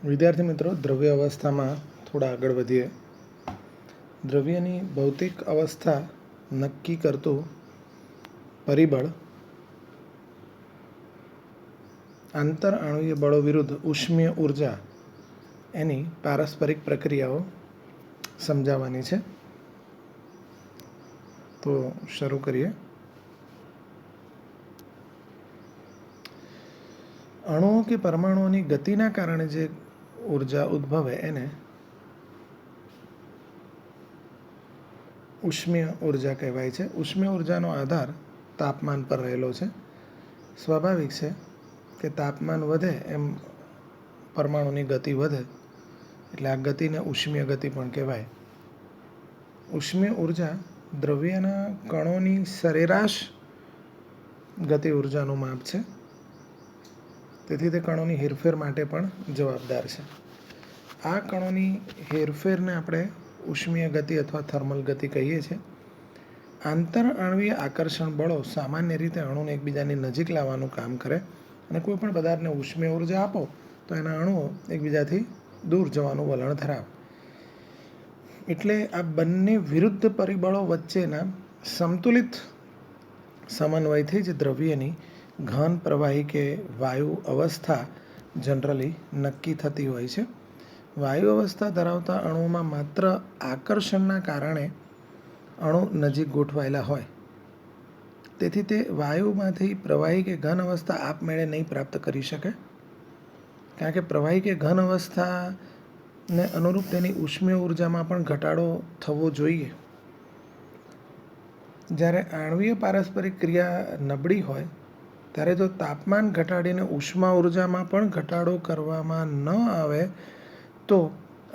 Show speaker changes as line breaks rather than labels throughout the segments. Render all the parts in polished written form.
વિદ્યાર્થી મિત્રો, દ્રવ્ય અવસ્થામાં થોડા આગળ વધીએ. દ્રવ્યની ભૌતિક અવસ્થા નક્કી કરતું પરિબળ આંતર આણ્વીય બળો વિરુદ્ધ ઉષ્મીય ઉર્જા એની પારસ્પરિક પ્રક્રિયાઓ સમજાવવાની છે. તો શરૂ કરીએ. અણુઓ કે પરમાણુઓની ગતિના કારણે જે ઉર્જા ઉદ્ભવે એને ઉષ્મીય ઉર્જા કહેવાય છે. ઉષ્મીય ઉર્જાનો આધાર તાપમાન પર રહેલો છે. સ્વાભાવિક છે કે તાપમાન વધે એમ પરમાણુની ગતિ વધે, એટલે આ ગતિને ઉષ્મીય ગતિ પણ કહેવાય. ઉષ્મીય ઉર્જા દ્રવ્યના કણોની સરેરાશ ગતિ ઉર્જાનું માપ છે. તેથી તે કણોની હેરફેર માટે પણ જવાબદાર છે. આ કણોની હેરફેરને આપણે ઉષ્મીય ગતિ અથવા થર્મલ ગતિ કહીએ છીએ. આંતર આણ્વીય આકર્ષણ બળો સામાન્ય રીતે અણુને એકબીજાની નજીક લાવવાનું કામ કરે, અને કોઈ પણ પદાર્થને ઉષ્મીય ઉર્જા આપો તો એના અણુઓ એકબીજાથી દૂર જવાનું વલણ ધરાવે. એટલે આ બંને વિરુદ્ધ પરિબળો વચ્ચેના સંતુલિત સમન્વયથી જ દ્રવ્યની ઘન, પ્રવાહી કે વાયુ અવસ્થા જનરલી નક્કી થતી હોય છે. વાયુ અવસ્થા ધરાવતા અણુઓમાં માત્ર આકર્ષણના કારણે અણુ નજીક ગોઠવાયેલા હોય, તેથી તે વાયુમાંથી પ્રવાહી કે ઘન અવસ્થા આપમેળે નહીં પ્રાપ્ત કરી શકે, કારણ કે પ્રવાહી કે ઘન અવસ્થાને અનુરૂપ તેની ઉષ્મીય ઉર્જામાં પણ ઘટાડો થવો જોઈએ. જ્યારે આણ્વીય પારસ્પરિક ક્રિયા નબળી હોય ત્યારે જો તાપમાન ઘટાડીને ઉષ્મા ઉર્જામાં પણ ઘટાડો કરવામાં ન આવે તો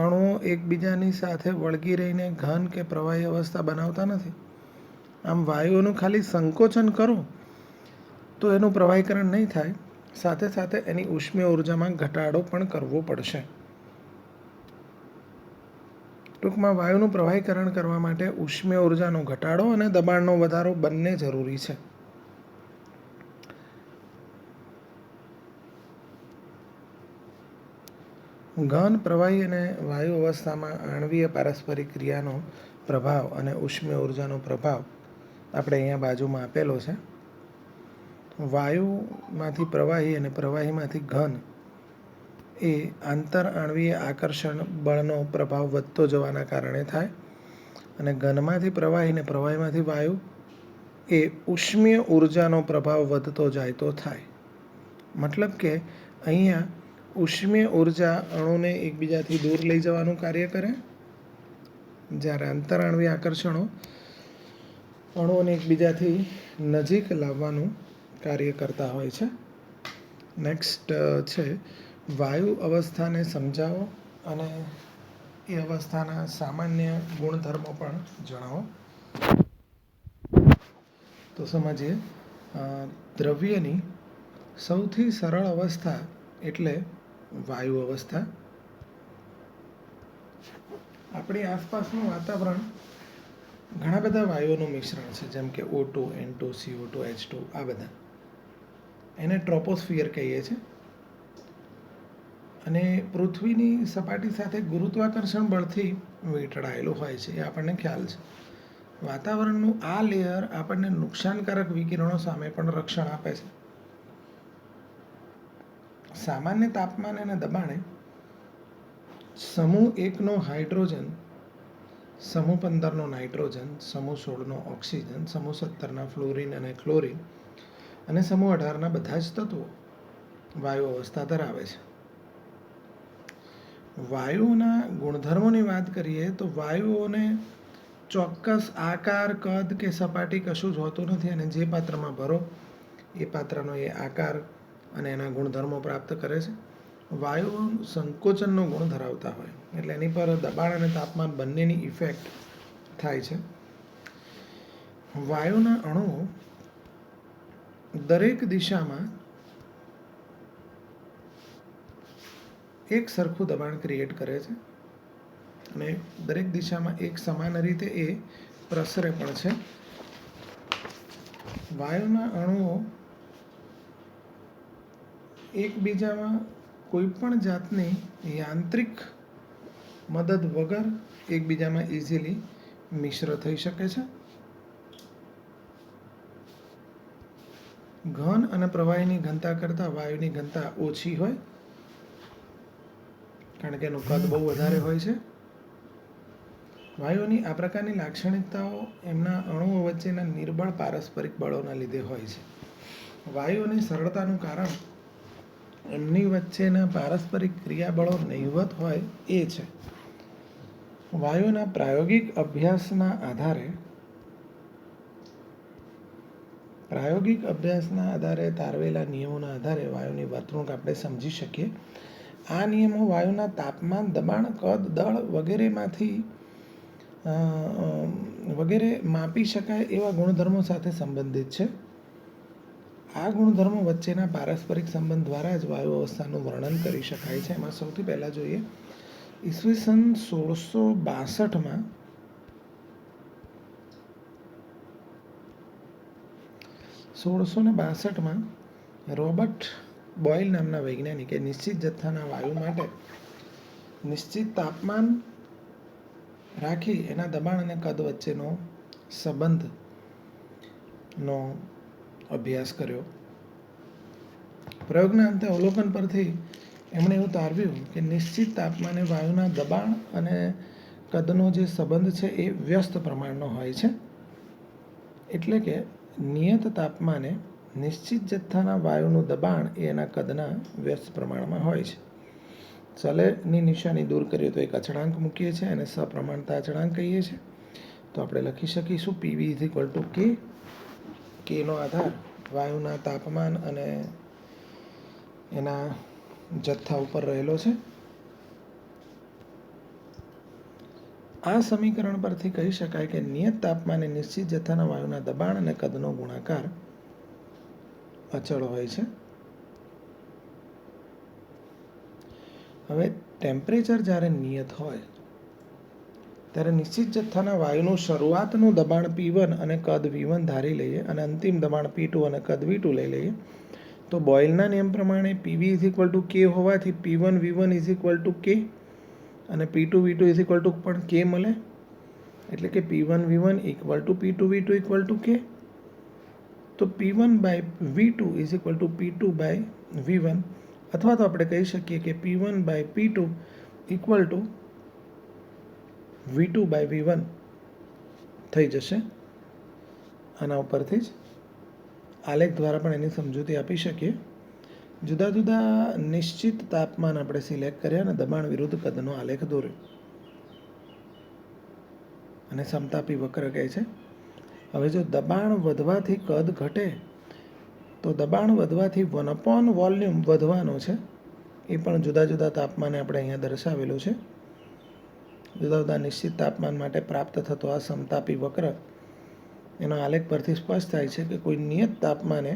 અણુઓ એકબીજાની સાથે વળગી રહીને ઘન કે પ્રવાહી અવસ્થા બનાવતા નથી. આમ વાયુઓનું ખાલી સંકોચન કરો તો એનું પ્રવાહીકરણ નહીં થાય, સાથે સાથે એની ઉષ્મીય ઉર્જામાં ઘટાડો પણ કરવો પડશે. ટૂંકમાં વાયુનું પ્રવાહીકરણ કરવા માટે ઉષ્મીય ઉર્જાનો ઘટાડો અને દબાણનો વધારો બંને જરૂરી છે. ઘન, પ્રવાહી અને વાયુ અવસ્થામાં આણ્વીય પારસ્પરિક ક્રિયાનો પ્રભાવ અને ઉષ્મીય ઉર્જાનો પ્રભાવ આપણે અહીંયા બાજુમાં આપેલો છે. વાયુમાંથી પ્રવાહી અને પ્રવાહીમાંથી ઘન એ આંતર આણ્વીય આકર્ષણ બળનો પ્રભાવ વધતો જવાના કારણે થાય, અને ઘનમાંથી પ્રવાહી અને પ્રવાહીમાંથી વાયુ એ ઉષ્મીય ઉર્જાનો પ્રભાવ વધતો જાય તો થાય. મતલબ કે અહીંયા ઉષ્મીય ઉર્જા અણુને એકબીજાથી દૂર લઈ જવાનું કાર્ય કરે, જ્યારે આંતરઆણ્વીય આકર્ષણો અણુઓને એકબીજાથી નજીક લાવવાનું કાર્ય કરતા હોય છે. નેક્સ્ટ છે વાયુ અવસ્થાને સમજાવો અને એ અવસ્થાના સામાન્ય ગુણધર્મો પણ જણાવો. તો સમજીએ. દ્રવ્યની સૌથી સરળ અવસ્થા એટલે વાયુ અવસ્થા. આપણી આસપાસનું વાતાવરણ ઘણા બધા વાયુઓનું મિશ્રણ છે, જેમ કે O2, N2, CO2, H2 આ બધા. એને ટ્રોપોસ્ફિયર કહીએ છીએ. અને પૃથ્વીની સપાટી સાથે ગુરુત્વાકર્ષણ બળથી વીંટળાયેલું હોય છે, એ આપણને ખ્યાલ છે. વાતાવરણનું આ લેયર આપણને નુકસાનકારક વિકિરણો સામે પણ રક્ષણ આપે છે. સામાન્ય તાપમાને અને દબાણે સમૂહ 1નો હાઇડ્રોજન, સમૂહ 15નો નાઇટ્રોજન, સમૂહ 16નો ઓક્સિજન, સમૂહ 17ના ફ્લોરિન અને ક્લોરિન અને સમૂહ 18ના બધા જ તત્વો વાયુ અવસ્થા ધરાવે છે. વાયુઓના ગુણધર્મોની વાત કરીએ તો વાયુઓને ચોક્કસ આકાર, કદ કે સપાટી કશું જ હોતું નથી, અને જે પાત્રમાં ભરો એ પાત્રનો એ આકાર અને એના ગુણધર્મો પ્રાપ્ત કરે છે. વાયુઓ સંકોચનનો ગુણ ધરાવતા હોય, એટલે એની પર દબાણ અને તાપમાન બંનેની ઇફેક્ટ થાય છે. વાયુના અણુઓ દરેક દિશામાં એક સરખું દબાણ ક્રિએટ કરે છે, અને દરેક દિશામાં એક સમાન રીતે એ પ્રસરે પણ છે. વાયુના અણુઓ એકબીજામાં કોઈ પણ જાતની યાંત્રિક મદદ વગર એકબીજામાં ઇઝીલી મિશ્ર થઈ શકે છે. ઘન અને પ્રવાહીની ઘનતા કરતાં વાયુની ઘનતા ઓછી હોય, કારણ કે એનું કદ બહુ વધારે હોય છે. વાયુઓની આ પ્રકારની લાક્ષણિકતાઓ એમના અણુઓ વચ્ચેના નિર્બળ પારસ્પરિક બળોના લીધે હોય છે. વાયુઓની સરળતાનું કારણ એમની વચ્ચેના પારસ્પરિક ક્રિયાબળો નહિવત હોય એ છે. વાયુઓના પ્રાયોગિક અભ્યાસના આધારે તારવેલા નિયમોના આધારે વાયુની વર્તણૂક આપણે સમજી શકીએ. આ નિયમો વાયુના તાપમાન, દબાણ, કદ, દળ વગેરે માપી શકાય એવા ગુણધર્મો સાથે સંબંધિત છે. આ ગુણધર્મો વચ્ચેના પારસ્પરિક સંબંધ દ્વારા જ વાયુ અવસ્થાનું વર્ણન કરી શકાય છે. એમાં સૌથી પહેલાં જોઈએ, ઈસવીસન 1662માં રોબર્ટ બોયલ નામના વૈજ્ઞાનિકે નિશ્ચિત જથ્થાના વાયુ માટે નિશ્ચિત તાપમાન રાખી એના દબાણ અને કદ વચ્ચેનો સંબંધનો અભ્યાસ કર્યો. પ્રયોગના અંતે અવલોકન પરથી એમણે એવું તારવ્યું કે નિશ્ચિત તાપમાને વાયુના દબાણ અને કદનો જે સંબંધ છે એ વ્યસ્ત પ્રમાણનો હોય છે. એટલે કે નિયત તાપમાને નિશ્ચિત જથ્થાના વાયુનું દબાણ એ એના કદના વ્યસ્ત પ્રમાણમાં હોય છે. ચલેની નિશાની દૂર કરીએ તો એક અચળાંક મૂકીએ છીએ અને સપ્રમાણતા અચળાંક કહીએ છીએ. તો આપણે લખી શકીશું PV = K. Kનો આધાર વાયુના તાપમાન અને એના જથ્થા ઉપર રહેલો છે. આ સમીકરણ પરથી કહી શકાય કે નિયત તાપમાને નિશ્ચિત જથ્થાના વાયુના દબાણ અને કદનો ગુણાકાર અચળ હોય છે. હવે ટેમ્પરેચર જ્યારે નિયત હોય ત્યારે નિશ્ચિત જથ્થાના વાયુનું શરૂઆતનું દબાણ P1 અને કદ V1 ધારી લઈએ અને અંતિમ દબાણ P2 અને કદ V2 લઈ લઈએ. તો બોયલના નિયમ પ્રમાણે PV = K હોવાથી P1 V1 = K અને P2 V2 પણ K મળે. એટલે કે P1 V1 = P2 V2 = K. તો P1/V2 = P2/V1, અથવા તો આપણે કહી શકીએ કે P1/P2 = V2/V1 થઈ જશે. આના ઉપરથી જ આલેખ દ્વારા પણ એની સમજૂતી આપી શકીએ. જુદા જુદા નિશ્ચિત તાપમાન આપણે સિલેક્ટ કર્યા અને દબાણ વિરુદ્ધ કદનો આલેખ દોર્યો અને સમતાપી વક્ર કહે છે. હવે જો દબાણ વધવાથી કદ ઘટે તો દબાણ વધવાથી 1/વોલ્યુમ વધવાનો છે. એ પણ જુદા જુદા તાપમાને આપણે અહીંયા દર્શાવેલું છે. જુદા જુદા નિશ્ચિત તાપમાન માટે પ્રાપ્ત થતો આ સમતાપી વક્ર એના આલેખ પરથી સ્પષ્ટ થાય છે કે કોઈ નિયત તાપમાને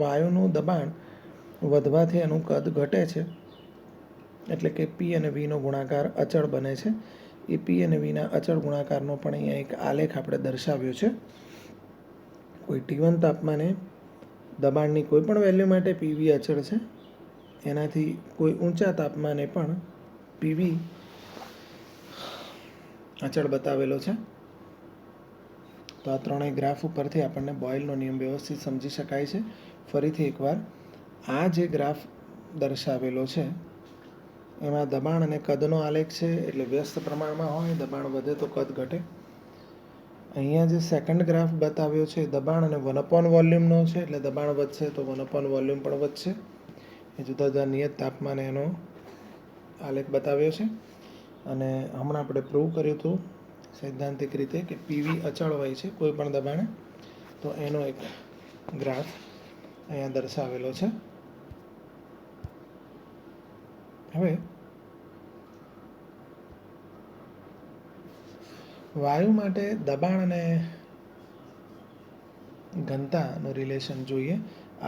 વાયુનું દબાણ વધવાથી એનું કદ ઘટે છે. એટલે કે P અને Vનો ગુણાકાર અચળ બને છે. એ P અને Vના અચળ ગુણાકારનો પણ અહીંયા એક આલેખ આપણે દર્શાવ્યો છે. કોઈ T1 તાપમાને દબાણની કોઈ પણ વેલ્યુ માટે PV અચળ છે. એનાથી કોઈ ઊંચા તાપમાને પણ PV અચળ બતાવેલો છે. તો આ ત્રણેય ગ્રાફ ઉપરથી આપણને બોયલનો નિયમ વ્યવસ્થિત સમજી શકાય છે. ફરીથી એકવાર આ જે ગ્રાફ દર્શાવેલો છે એમાં દબાણ અને કદનો આલેખ છે. એટલે વ્યસ્ત પ્રમાણમાં હોય, દબાણ વધે તો કદ ઘટે. અહીંયા જે સેકન્ડ ગ્રાફ બતાવ્યો છે દબાણ અને 1/વોલ્યુમનો છે. એટલે દબાણ વધશે તો 1/વોલ્યુમ પણ વધશે. એ જુદા જુદા નિયત તાપમાને એનો આલેખ બતાવ્યો છે. અને હમણાં આપણે પ્રૂવ કર્યું હતું સૈદ્ધાંતિક રીતે કે PV અચળ હોય છે કોઈ પણ દબાણે. તો એનો એક ગ્રાફ અહીંયા દર્શાવેલો છે. હવે વાયુ માટે દબાણ અને ઘનતાનું રિલેશન જોઈએ.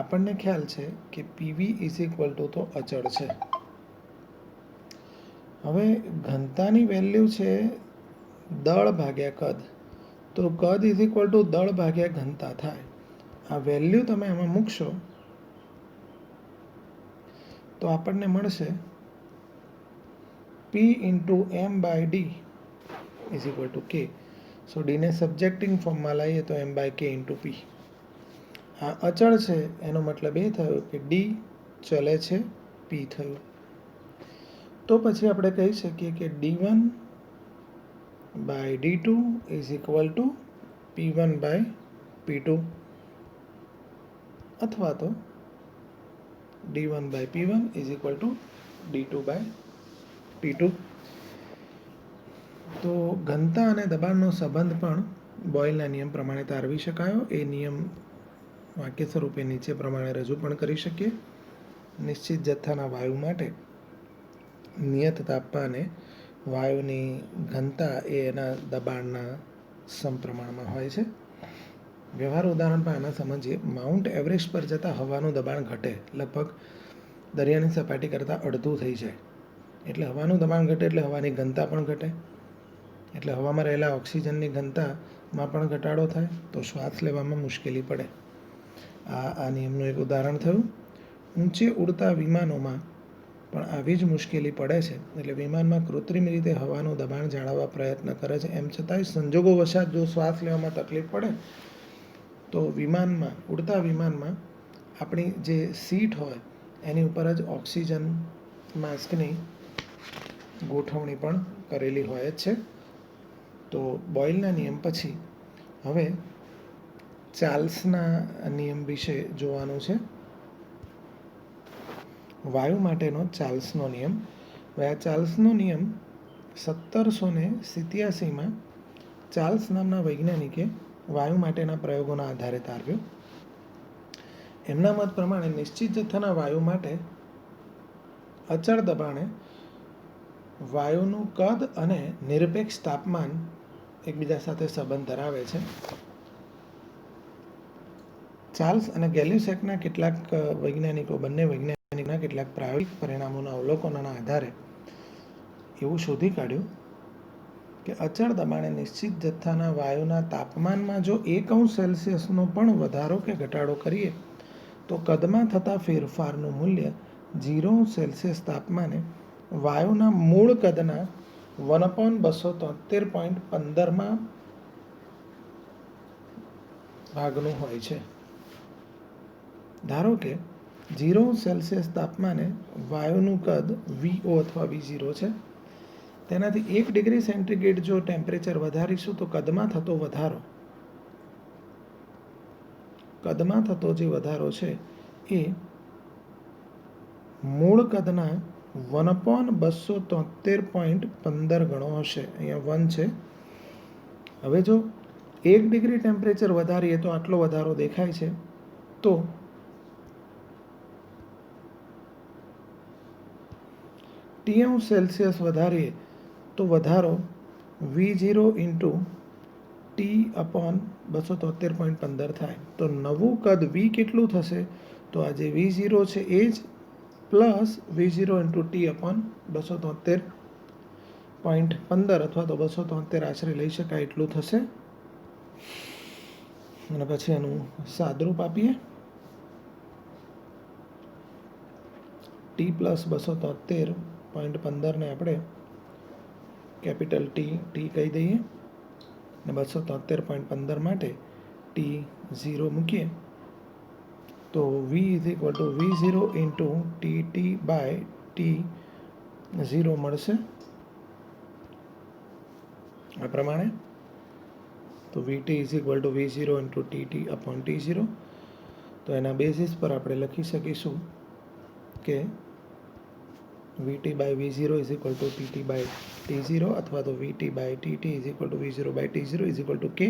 આપણને ખ્યાલ છે કે PV = તો અચળ છે. હવે ઘનતાની વેલ્યુ છે દળ ભાગ્યા કદ. તો કદ = દળ ભાગ્યા ઘનતા થાય. આ વેલ્યુ તમે આમાં મૂકશો તો આપણને મળશે P into M by D is equal to K. So ડીને સબ્જેક્ટિંગ ફોર્મમાં લાવીએ તો એમ બાય કે ઇન્ટુ પી. આ અચળ છે એનો મતલબ એ થયો કે ડી ચલે છે, પી થયું. તો પછી આપણે કહી શકીએ કે D1 by D2 is equal to P1 by P2, અથવા તો D1 by P1 is equal to D2 by P2. તો ઘનતા અને દબાણનો સંબંધ પણ બોયલના નિયમ પ્રમાણે તારવી શકાયો. એ નિયમ વાક્ય સ્વરૂપે નીચે પ્રમાણે રજૂ પણ કરી શકીએ. નિશ્ચિત જથ્થાના વાયુ માટે નિયત તાપમાને વાયુની ઘનતા એ એના દબાણના સમપ્રમાણમાં હોય છે. વ્યવહાર ઉદાહરણ પર આના સમજીએ. માઉન્ટ એવરેસ્ટ પર જતાં હવાનું દબાણ ઘટે, લગભગ દરિયાની સપાટી કરતાં અડધું થઈ જાય. એટલે હવાનું દબાણ ઘટે એટલે હવાની ઘનતા પણ ઘટે, એટલે હવામાં રહેલા ઓક્સિજનની ઘનતામાં પણ ઘટાડો થાય, તો શ્વાસ લેવામાં મુશ્કેલી પડે. આ નિયમનું એક ઉદાહરણ થયું. ઊંચે ઉડતા વિમાનોમાં પણ આવી જ મુશ્કેલી પડે છે. એટલે વિમાનમાં કૃત્રિમ રીતે હવાનું દબાણ જાળવવા પ્રયત્ન કરે છે. એમ છતાંય સંજોગો વશાત જો શ્વાસ લેવામાં તકલીફ પડે તો વિમાનમાં, ઉડતા વિમાનમાં આપણી જે સીટ હોય એની ઉપર જ ઓક્સિજન માસ્કની ગોઠવણી પણ કરેલી હોય જ છે. તો બોયલના નિયમ પછી હવે ચાર્લ્સના નિયમ વિશે જોવાનું છે. વાયુ માટેનો ચાર્લ્સનો નિયમ. હવે આ ચાર્લ્સનો નિયમ 1787માં ચાર્લ્સ નામના વૈજ્ઞાનિકે વાયુ માટેના પ્રયોગોના આધારે તારવ્યો. એમના મત પ્રમાણે નિશ્ચિત જથ્થાના વાયુ માટે અચળ દબાણે વાયુનું કદ અને નિરપેક્ષ તાપમાન એકબીજા સાથે સંબંધ ધરાવે છે. ચાર્લ્સ અને ગેલ્યુસેકના કેટલાક વૈજ્ઞાનિકો, બંને વૈજ્ઞાનિકના કેટલાક પ્રાયોગિક પરિણામોના અવલોકનોના આધારે એવું શોધી કાઢ્યું કે અચળ દબાણે નિશ્ચિત જથ્થાના વાયુના તાપમાનમાં જો 1°C પણ વધારો કે ઘટાડો કરીએ તો કદમાં થતા ફેરફારનું મૂલ્ય 0°C તાપમાને વાયુના મૂળ કદના 1/273.15 ભાગનું હોય છે. ધારો કે 0°C તાપમાને વાયુનું કદ VO અથવા V0 છે. તેનાથી 1°C જો ટેમ્પરેચર વધારીશું તો કદમાં થતો જે વધારો છે એ મૂળ કદના 1/273.15 ગણો હશે. અહીંયા 1 છે. હવે જો 1° ટેમ્પરેચર વધારીએ તો આટલો વધારો દેખાય છે. તો T°C વધારીએ તો વધારો V0 ઇન્ટુ T/273.15 થાય. તો નવું કદ V કેટલું થશે? તો આ જે V0 છે એ જ પ્લસ V0 ઇન્ટુ T/273.15 અથવા તો 273 આશરે લઈ શકાય એટલું થશે. અને પછી એનું સાદરૂપ આપીએ. T+273.15 ને આપણે કેપિટલ ટી કહી દઈએ અને 273.15 માટે T0 મૂકીએ તો V is equal two V0 into T/T0 મળશે આ પ્રમાણે. તો VT is equal two V0 into TT/T0. તો એના બેઝિસ પર આપણે લખી શકીશું કે VT/V0 is equal two TT/T0 અથવા તો VT/TT is equal two V0/T0 is equal two K.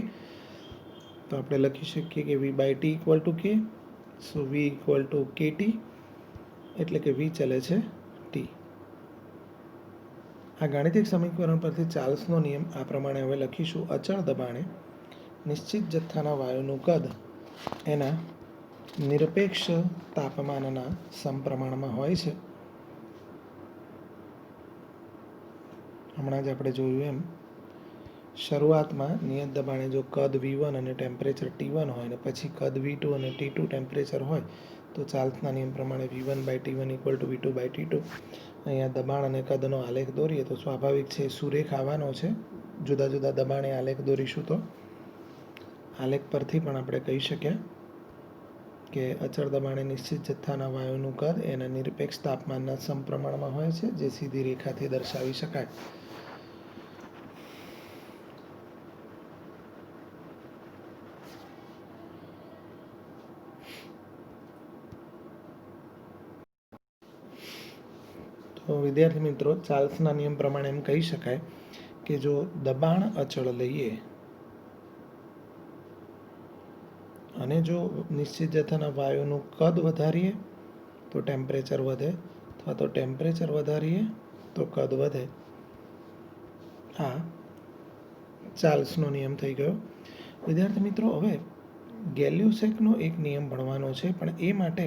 તો આપણે લખી શકીએ કે V/T equal to K. So V equal to KT, એટલે કે V ચલે છે T. આ ગાણિતિક સમીકરણ પરથી ચાર્લ્સનો નિયમ આ પ્રમાણે હવે લખીશું. અચળ દબાણે નિશ્ચિત જથ્થાના વાયુનું કદ એના નિરપેક્ષ તાપમાનના સમપ્રમાણમાં હોય છે. હમણાં જ આપણે જોયું એમ શરૂઆતમાં નિયત દબાણે જો કદ V1 અને ટેમ્પરેચર T1 હોય અને પછી કદ V2 અને T2 ટેમ્પરેચર હોય તો ચાર્લ્સના નિયમ પ્રમાણે V1/T1 = V2/T2. અહીંયા દબાણ અને કદનો આલેખ દોરીએ તો સ્વાભાવિક છે સુરેખ આવવાનો છે. જુદા જુદા દબાણે આલેખ દોરીશું તો આલેખ પરથી પણ આપણે કહી શકીએ કે અચળ દબાણે નિશ્ચિત જથ્થાના વાયુનું કદ એના નિરપેક્ષ તાપમાનના સમપ્રમાણમાં હોય છે, જે સીધી રેખાથી દર્શાવી શકાય. તો વિદ્યાર્થી મિત્રો, ચાર્લ્સના નિયમ પ્રમાણે એમ કહી શકાય કે જો દબાણ અચળ લઈએ અને જો નિશ્ચિત જથ્થાના વાયુનું કદ વધારીએ તો ટેમ્પરેચર વધે, અથવા તો ટેમ્પરેચર વધારીએ તો કદ વધે. આ ચાર્લ્સનો નિયમ થઈ ગયો. વિદ્યાર્થી મિત્રો, હવે ગેલ્યુસેકનો એક નિયમ ભણવાનો છે, પણ એ માટે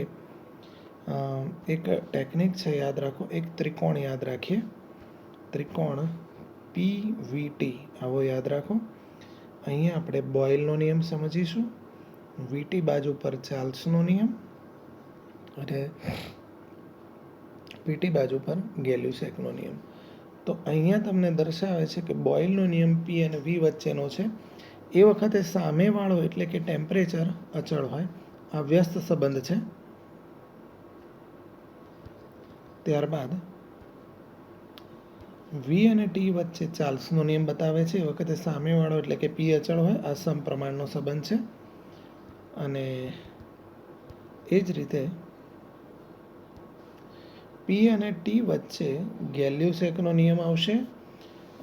એક ટેકનિક છે, યાદ રાખો. એક ત્રિકોણ યાદ રાખીએ. ત્રિકોણ PVT આવો યાદ રાખો. અહીંયા આપણે બોયલનો નિયમ સમજીશું. VT બાજુ પર ચાર્લ્સનો નિયમ અને PT બાજુ પર ગેલ્યુસેકનો નિયમ. તો અહીંયા તમને દર્શાવે છે કે બોયલનો નિયમ P અને V વચ્ચેનો છે. એ વખતે સામેવાળો એટલે કે ટેમ્પરેચર અચળ હોય. આ વ્યસ્ત સંબંધ છે. ત્યારબાદ V અને T વચ્ચે ચાર્લ્સનો નિયમ બતાવે છે. એ વખતે સામેવાળો એટલે કે P અચળ હોય. આ સમપ્રમાણનો સંબંધ છે. અને એ જ રીતે P અને T વચ્ચે ગેલ્યુસેકનો નિયમ આવશે,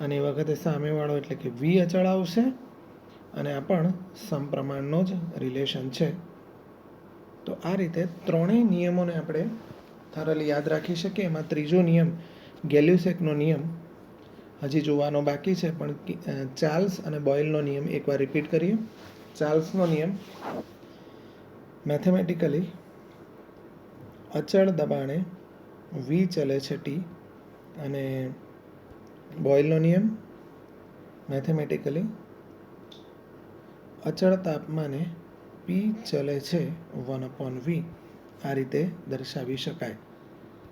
અને એ વખતે સામેવાળો એટલે કે V અચળ આવશે, અને આ પણ સમપ્રમાણનો જ રિલેશન છે. તો આ રીતે ત્રણેય નિયમોને આપણે થરલી યાદ રાખી શકીએ. એમાં ત્રીજો નિયમ ગેલ્યુસેકનો નિયમ હજી જોવાનો બાકી છે, પણ ચાર્લ્સ અને બોયલનો નિયમ એકવાર રિપીટ કરીએ. ચાર્લ્સનો નિયમ મેથેમેટિકલી અચળ દબાણે V ચલે છે T, અને બોયલનો નિયમ મેથેમેટિકલી અચળ તાપમાને P ચલે છે 1/V. આ રીતે દર્શાવી શકાય.